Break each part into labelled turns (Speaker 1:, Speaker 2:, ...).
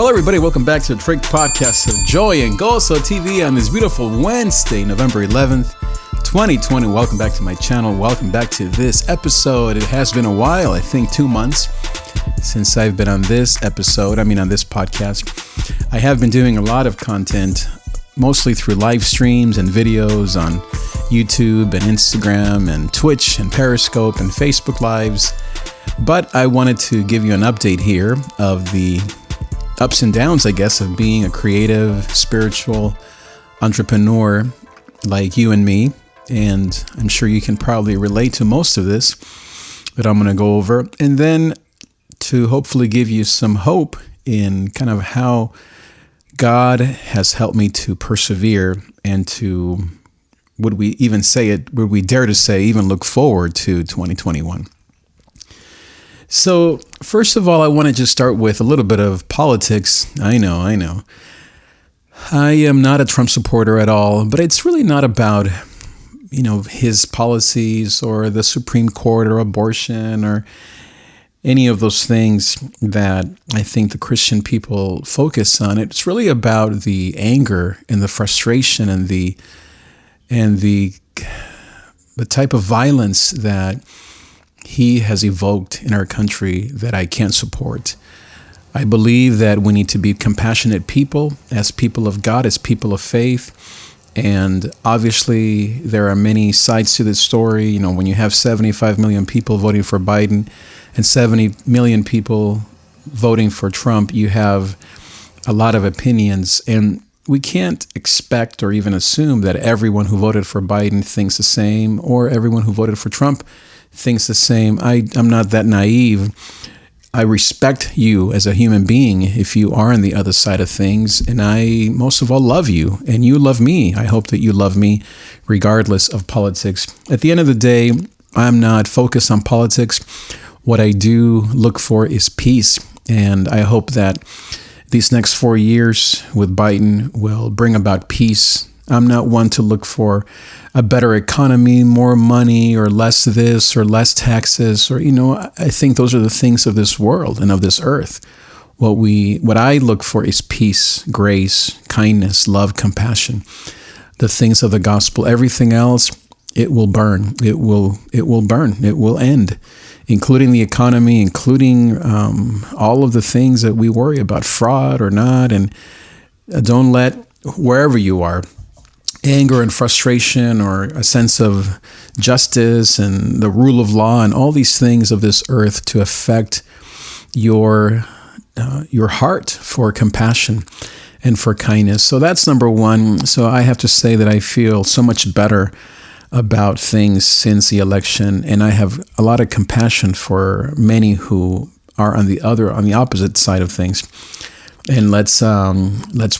Speaker 1: Well, everybody, welcome back to the Trig Podcast of Joy and GOZO TV on this beautiful Wednesday, November 11th, 2020. Welcome back to my channel. Welcome back to this episode. It has been a while, I think 2 months since I've been on this podcast. I have been doing a lot of content, mostly through live streams and videos on YouTube and Instagram and Twitch and Periscope and Facebook Lives. But I wanted to give you an update here of the ups and downs, I guess, of being a creative, spiritual entrepreneur like you and me. And I'm sure you can probably relate to most of this that I'm going to go over. And then to hopefully give you some hope in kind of how God has helped me to persevere and to, would we dare to say, even look forward to 2021. So, first of all, I want to just start with a little bit of politics. I know. I am not a Trump supporter at all, but it's really not about, his policies or the Supreme Court or abortion or any of those things that I think the Christian people focus on. It's really about the anger and the frustration and the type of violence that he has evoked in our country that I can't support. I believe that we need to be compassionate people, as people of God, as people of faith. And obviously, there are many sides to this story. When you have 75 million people voting for Biden and 70 million people voting for Trump, you have a lot of opinions. And we can't expect or even assume that everyone who voted for Biden thinks the same, or everyone who voted for Trump thinks the same. I'm not that naive. I respect you as a human being if you are on the other side of things, and I most of all love you, and you love me. I hope that you love me regardless of politics. At the end of the day, I'm not focused on politics. What I do look for is peace, and I hope that these next 4 years with Biden will bring about peace. I'm not one to look for a better economy, more money, or less this, or less taxes, or, I think those are the things of this world and of this earth. What I look for is peace, grace, kindness, love, compassion, the things of the gospel. Everything else, it will burn. It will burn. It will end, including the economy, including all of the things that we worry about, fraud or not. And don't let, wherever you are, anger and frustration or a sense of justice and the rule of law and all these things of this earth to affect your heart for compassion and for kindness. So that's number one. So I have to say that I feel so much better about things since the election, and I have a lot of compassion for many who are on the opposite side of things. And let's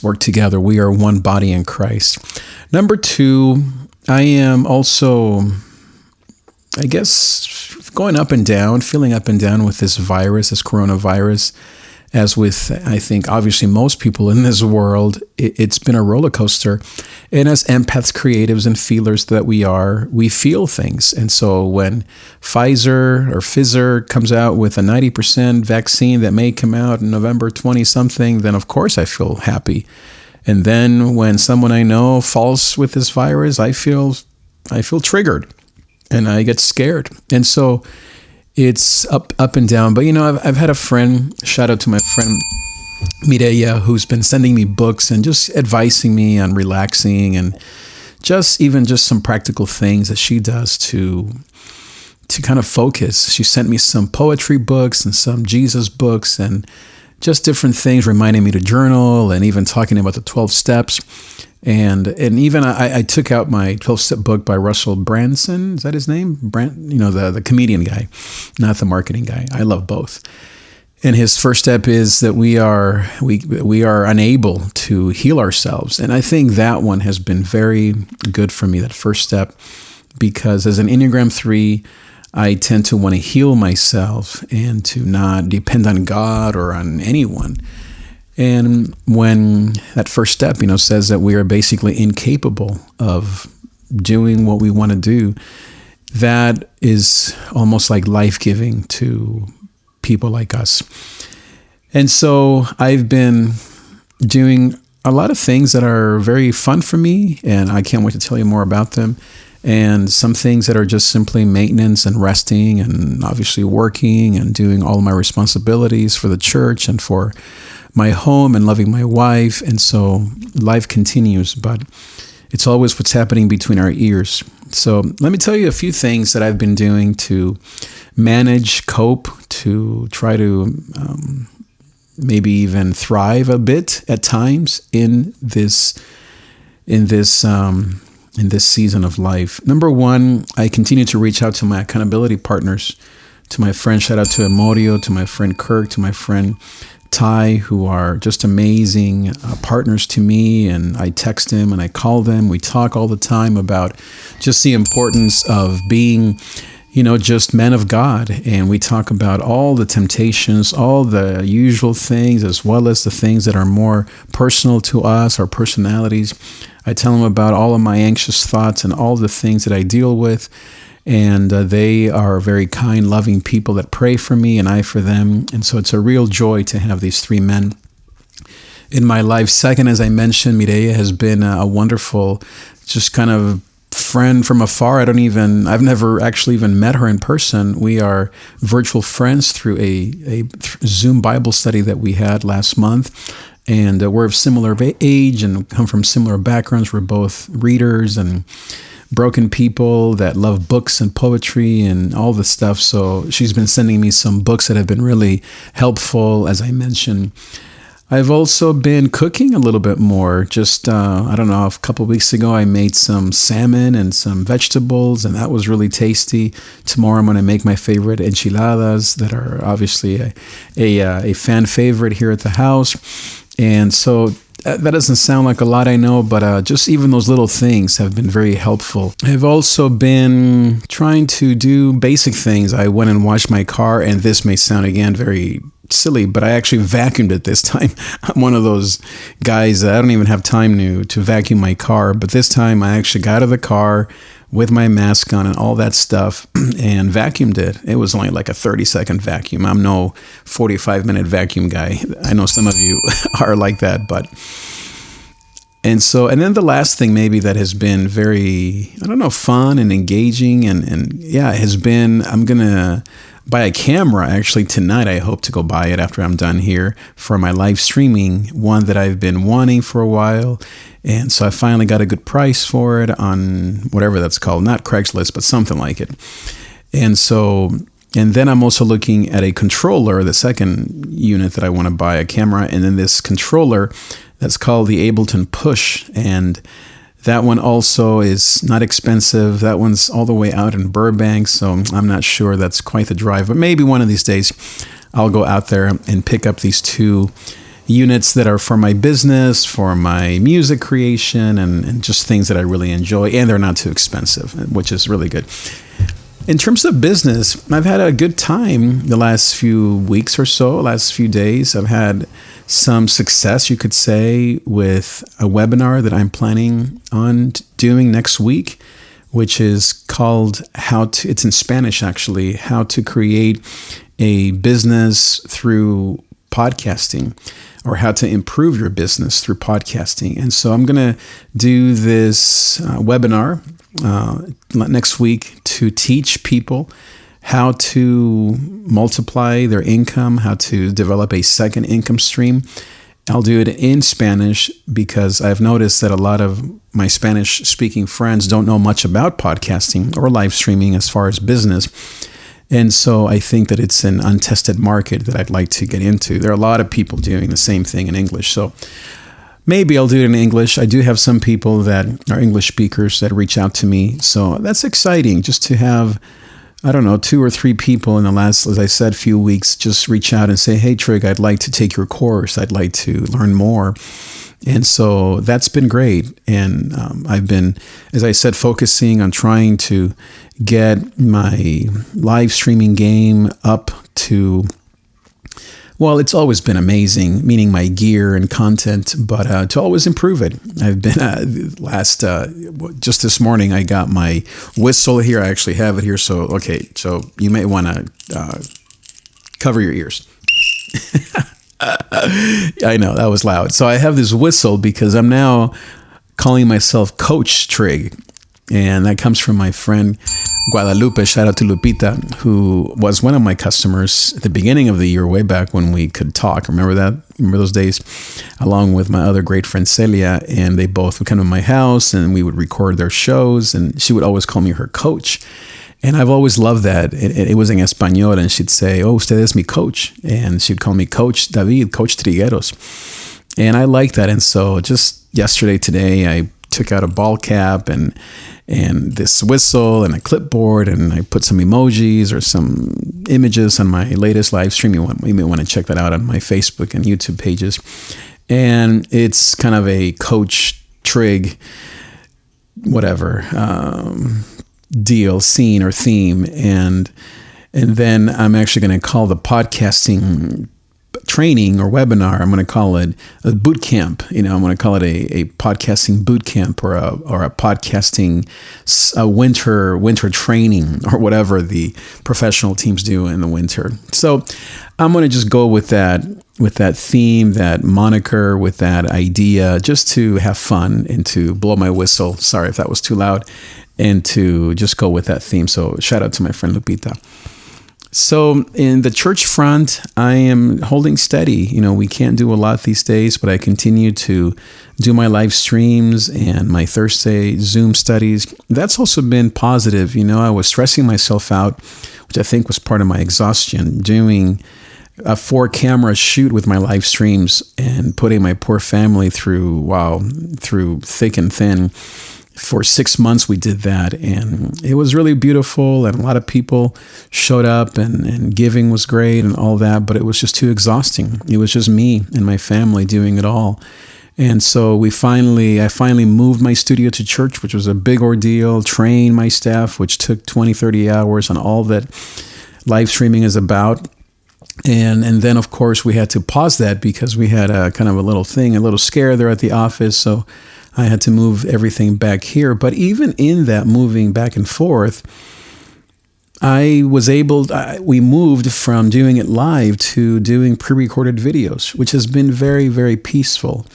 Speaker 1: work together. We are one body in Christ. Number two, I am also, I guess, feeling up and down with this virus, this coronavirus. As with, I think, obviously most people in this world, it's been a roller coaster. And as empaths, creatives, and feelers that we are, we feel things. And so when Pfizer comes out with a 90% vaccine that may come out in November 20-something, then of course I feel happy. And then when someone I know falls with this virus, I feel triggered and I get scared. And so it's up and down. But, I've had a friend, shout out to my friend Mireya, who's been sending me books and just advising me on relaxing and just some practical things that she does to kind of focus. She sent me some poetry books and some Jesus books and just different things, reminding me to journal and even talking about the 12 steps. And even I took out my 12-step book by Russell Branson. Is that his name? The comedian guy, not the marketing guy. I love both. And his first step is that we are unable to heal ourselves. And I think that one has been very good for me, that first step, because as an Enneagram 3, I tend to want to heal myself and to not depend on God or on anyone. And when that first step, says that we are basically incapable of doing what we want to do, that is almost like life-giving to people like us. And so I've been doing a lot of things that are very fun for me, and I can't wait to tell you more about them. And some things that are just simply maintenance and resting, and obviously working and doing all of my responsibilities for the church and for my home and loving my wife. And so life continues, but it's always what's happening between our ears. So let me tell you a few things that I've been doing to manage, cope, to try to maybe even thrive a bit at times in this season of life. Number one, I continue to reach out to my accountability partners, to my friend, shout out to Emodio, to my friend Kirk, to my friend Ty, who are just amazing partners to me. And I text them and I call them. We talk all the time about just the importance of being, just men of God. And we talk about all the temptations, all the usual things, as well as the things that are more personal to us, our personalities. I tell them about all of my anxious thoughts and all the things that I deal with. And they are very kind, loving people that pray for me and I for them. And so it's a real joy to have these three men in my life. Second, as I mentioned, Mireia has been a wonderful, just kind of friend from afar. I've never actually even met her in person. We are virtual friends through a Zoom Bible study that we had last month. And we're of similar age and come from similar backgrounds. We're both readers and broken people that love books and poetry and all the stuff. So she's been sending me some books that have been really helpful, as I mentioned. I've also been cooking a little bit more. Just, a couple of weeks ago, I made some salmon and some vegetables, and that was really tasty. Tomorrow, I'm going to make my favorite enchiladas that are obviously a fan favorite here at the house. And so that doesn't sound like a lot, I know, but just even those little things have been very helpful. I've also been trying to do basic things. I went and washed my car, and this may sound, again, very silly, but I actually vacuumed it this time. I'm one of those guys that I don't even have time to vacuum my car, but this time I actually got out of the car with my mask on and all that stuff and vacuumed it. It was only like a 30-second vacuum. I'm no 45-minute vacuum guy. I know some of you are like that, but... And then the last thing maybe that has been very, fun and engaging has been, I'm going to buy a camera actually tonight. I hope to go buy it after I'm done here for my live streaming, one that I've been wanting for a while. And so I finally got a good price for it on whatever that's called, not Craigslist, but something like it. And then I'm also looking at a controller, the second unit that I want to buy, a camera, and then this controller that's called the Ableton Push. And that one also is not expensive. That one's all the way out in Burbank, so I'm not sure that's quite the drive. But maybe one of these days I'll go out there and pick up these two units that are for my business, for my music creation, and just things that I really enjoy. And they're not too expensive, which is really good. In terms of business, I've had a good time the last few weeks or so, last few days. I've had some success, you could say, with a webinar that I'm planning on doing next week, which is called it's in Spanish actually, how to create a business through podcasting, or how to improve your business through podcasting. And so I'm going to do this webinar next week to teach people how to multiply their income, how to develop a second income stream. I'll do it in Spanish because I've noticed that a lot of my Spanish-speaking friends don't know much about podcasting or live streaming as far as business. And so I think that it's an untested market that I'd like to get into. There are a lot of people doing the same thing in English. So maybe I'll do it in English. I do have some people that are English speakers that reach out to me. So that's exciting just to have, 2 or 3 people in the last, as I said, few weeks just reach out and say, hey, Trig, I'd like to take your course. I'd like to learn more. And so that's been great. And I've been, as I said, focusing on trying to get my live streaming game up to, well, it's always been amazing, meaning my gear and content, but to always improve it. I've been just this morning, I got my whistle here. I actually have it here. So you may want to cover your ears. I know that was loud. So I have this whistle because I'm now calling myself Coach Trig. And that comes from my friend Guadalupe. Shout out to Lupita, who was one of my customers at the beginning of the year, way back when we could talk. Remember that? Remember those days? Along with my other great friend Celia. And they both would come to my house and we would record their shows. And she would always call me her coach. And I've always loved that. It was in Español, and she'd say, "Oh, usted es mi coach." And she'd call me Coach David, Coach Trigueros. And I like that. And so just today, I took out a ball cap and this whistle and a clipboard, and I put some emojis or some images on my latest live stream. You may want to check that out on my Facebook and YouTube pages. And it's kind of a Coach Trig, whatever, deal, scene, or theme. And then I'm actually going to call the podcasting training or webinar, I'm going to call it a boot camp. I'm going to call it a podcasting boot camp or a podcasting winter training, or whatever the professional teams do in the winter. So I'm going to just go with that theme, that moniker, with that idea, just to have fun and to blow my whistle. Sorry if that was too loud. And to just go with that theme. So shout out to my friend Lupita. So in the church front, I am holding steady. We can't do a lot these days, but I continue to do my live streams and my Thursday Zoom studies. That's also been positive. I was stressing myself out, which I think was part of my exhaustion, doing a 4-camera shoot with my live streams and putting my poor family through thick and thin. For 6 months we did that, and it was really beautiful, and a lot of people showed up, and giving was great and all that, but it was just too exhausting. It was just me and my family doing it all. And so I finally moved my studio to church, which was a big ordeal, trained my staff, which took 20, 30 hours on all that live streaming is about. And then, of course, we had to pause that because we had a kind of a little scare there at the office. So I had to move everything back here. But even in that moving back and forth, we moved from doing it live to doing pre-recorded videos, which has been very, very peaceful.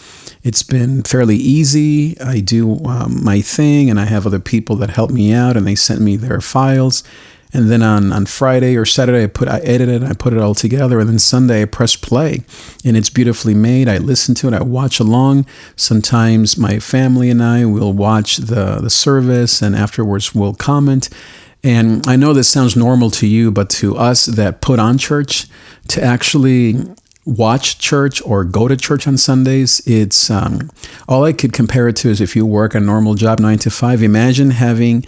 Speaker 1: It's been fairly easy. I do my thing, and I have other people that help me out, and they send me their files. And then on Friday or Saturday, I edit it, I put it all together. And then Sunday, I press play. And it's beautifully made. I listen to it. I watch along. Sometimes my family and I will watch the service, and afterwards we'll comment. And I know this sounds normal to you, but to us that put on church, to actually watch church or go to church on Sundays, it's all I could compare it to is if you work a normal job 9 to 5. Imagine having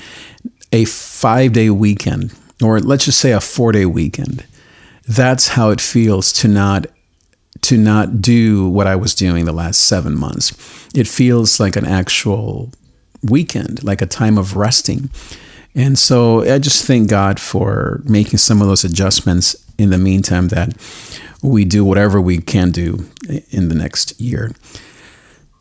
Speaker 1: a 5-day weekend, or let's just say a 4-day weekend. That's how it feels to not do what I was doing the last 7 months. It feels like an actual weekend, like a time of resting. And so I just thank God for making some of those adjustments in the meantime, that we do whatever we can do in the next year.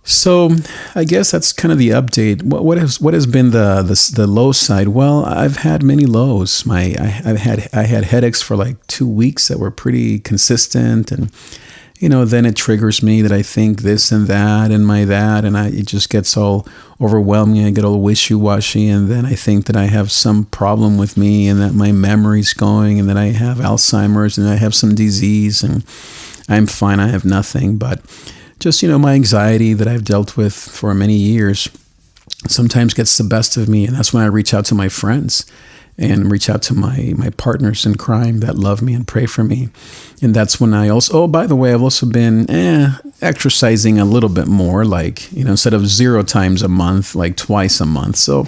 Speaker 1: So I guess that's kind of the update. What has been the low side? Well, I've had many lows. I had headaches for like 2 weeks that were pretty consistent, and then it triggers me that I think this and that and it just gets all overwhelming. I get all wishy-washy, and then I think that I have some problem with me, and that my memory's going, and that I have Alzheimer's, and I have some disease, and I'm fine. I have nothing, but just, my anxiety that I've dealt with for many years sometimes gets the best of me. And that's when I reach out to my friends and reach out to my partners in crime that love me and pray for me. And that's when I also, by the way, I've also been exercising a little bit more, like, instead of 0 times a month, like twice a month. So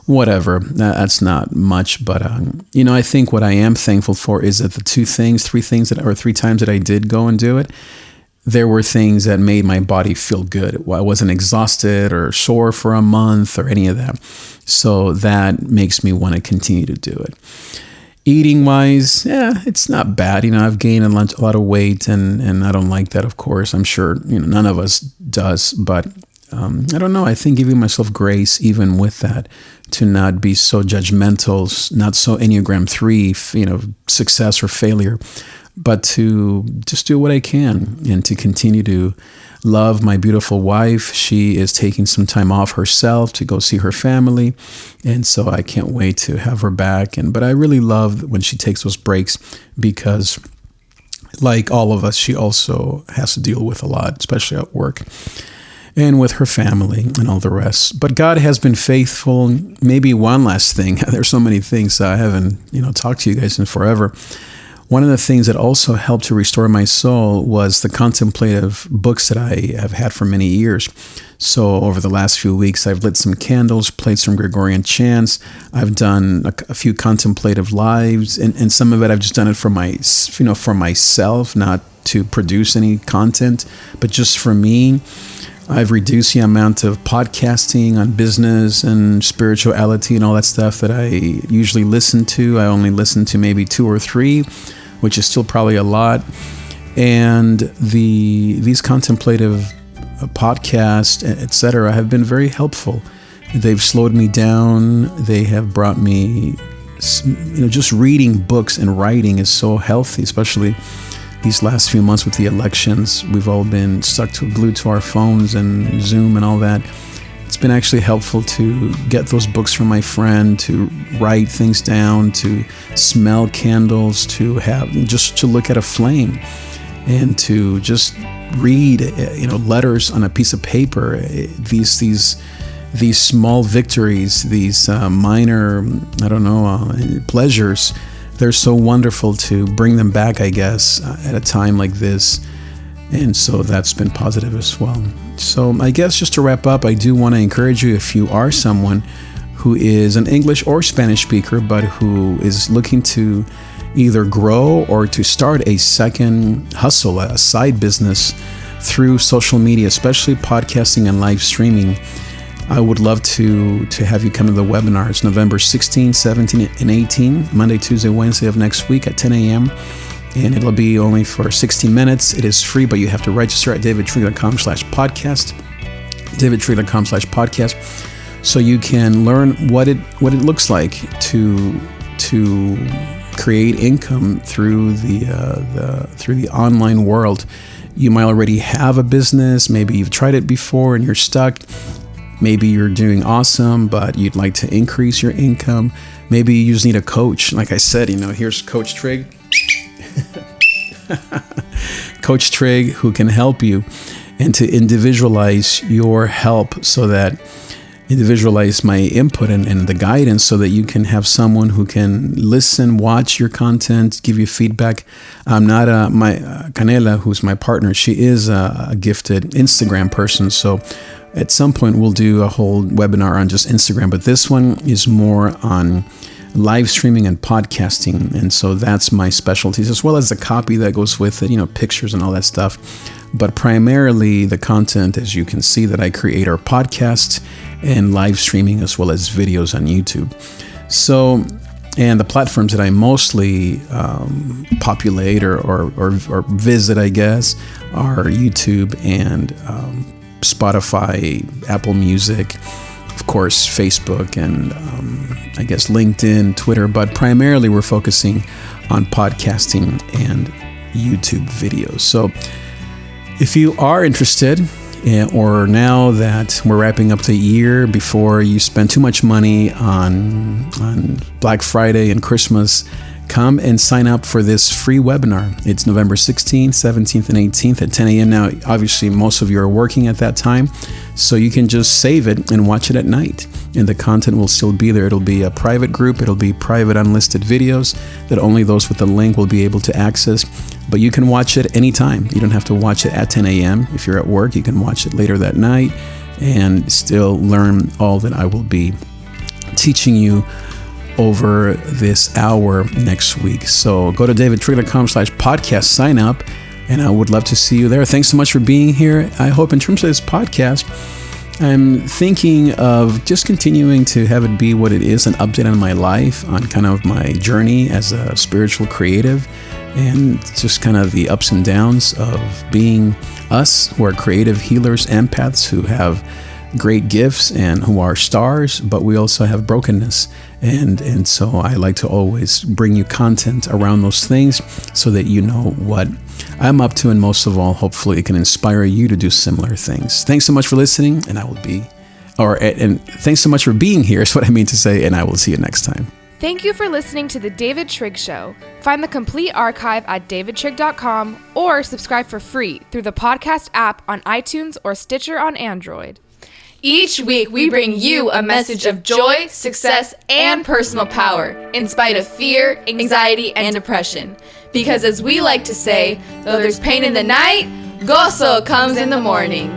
Speaker 1: whatever, that's not much. But, I think what I am thankful for is that the 3 times that I did go and do it, there were things that made my body feel good. I wasn't exhausted or sore for a month or any of that. So that makes me want to continue to do it. Eating wise, it's not bad. I've gained a lot of weight, and I don't like that, of course. I'm sure none of us does, but I don't know. I think giving myself grace even with that, to not be so judgmental, not so Enneagram 3, success or failure. but to just do what I can and to continue to love my beautiful wife. She is taking some time off herself to go see her family. And so I can't wait to have her back. But I really love when she takes those breaks because, like all of us, she also has to deal with a lot, especially at work and with her family and all the rest. But God has been faithful. Maybe one last thing. There's so many things I haven't, talked to you guys in forever. One of the things that also helped to restore my soul was the contemplative books that I have had for many years. So over the last few weeks, I've lit some candles, played some Gregorian chants. I've done a few contemplative lives, and some of it I've just done it for for myself, not to produce any content, but just for me. I've reduced the amount of podcasting on business and spirituality and all that stuff that I usually listen to. I only listen to maybe 2 or 3, which is still probably a lot. And these contemplative podcasts, etc., have been very helpful. They've slowed me down. They have brought me, just reading books and writing is so healthy, especially these last few months with the elections. We've all been glued to our phones and Zoom and all that. It's been actually helpful to get those books from my friend, to write things down, to smell candles, to look at a flame, and to just read, letters on a piece of paper. These small victories, these minor, pleasures. They're so wonderful to bring them back, I guess, at a time like this. And so that's been positive as well. So I guess just to wrap up, I do want to encourage you, if you are someone who is an English or Spanish speaker, but who is looking to either grow or to start a second hustle, a side business through social media, especially podcasting and live streaming, I would love to have you come to the webinar. It's November 16, 17, and 18, Monday, Tuesday, Wednesday of next week at 10 a.m. And it'll be only for 60 minutes. It is free, but you have to register at davidTrig.com/podcast, davidTrig.com/podcast, so you can learn what it looks like to create income through the online world. You might already have a business. Maybe you've tried it before and you're stuck. Maybe you're doing awesome, but you'd like to increase your income. Maybe you just need a coach. Like I said, here's Coach Trig. Coach Trig, who can help you and to individualize your help, so that individualize my input and the guidance, so that you can have someone who can listen, watch your content, give you feedback. I'm not my Canela, who's my partner. She is a gifted Instagram person. So at some point we'll do a whole webinar on just Instagram, but this one is more on live streaming and podcasting. And so that's my specialties, as well as the copy that goes with it, pictures and all that stuff. But primarily the content, as you can see, that I create are podcasts and live streaming, as well as videos on YouTube. So, and the platforms that I mostly populate or visit, I guess, are YouTube and Spotify, Apple Music, of course, Facebook, and I guess LinkedIn, Twitter. But primarily we're focusing on podcasting and YouTube videos. So if you are interested, or now that we're wrapping up the year, before you spend too much money on Black Friday and Christmas, come and sign up for this free webinar. It's November 16th, 17th, and 18th at 10 a.m. Now, obviously, most of you are working at that time, so you can just save it and watch it at night, and the content will still be there. It'll be a private group. It'll be private unlisted videos that only those with the link will be able to access, but you can watch it anytime. You don't have to watch it at 10 a.m. If you're at work, you can watch it later that night and still learn all that I will be teaching you over this hour next week. So go to davidTrig.com/podcast, sign up, and I would love to see you there. Thanks so much for being here. I hope in terms of this podcast, I'm thinking of just continuing to have it be what it is, an update on my life, on kind of my journey as a spiritual creative, and just kind of the ups and downs of being us, who are creative healers, empaths, who have great gifts and who are stars, but we also have brokenness. And so I like to always bring you content around those things so that you know what I'm up to. And most of all, hopefully it can inspire you to do similar things. Thanks so much for listening. And thanks so much for being here is what I mean to say. And I will see you next time.
Speaker 2: Thank you for listening to The David Trigg Show. Find the complete archive at davidtrig.com or subscribe for free through the podcast app on iTunes or Stitcher on Android.
Speaker 3: Each week, we bring you a message of joy, success, and personal power in spite of fear, anxiety, and depression. Because as we like to say, though there's pain in the night, GOZO comes in the morning.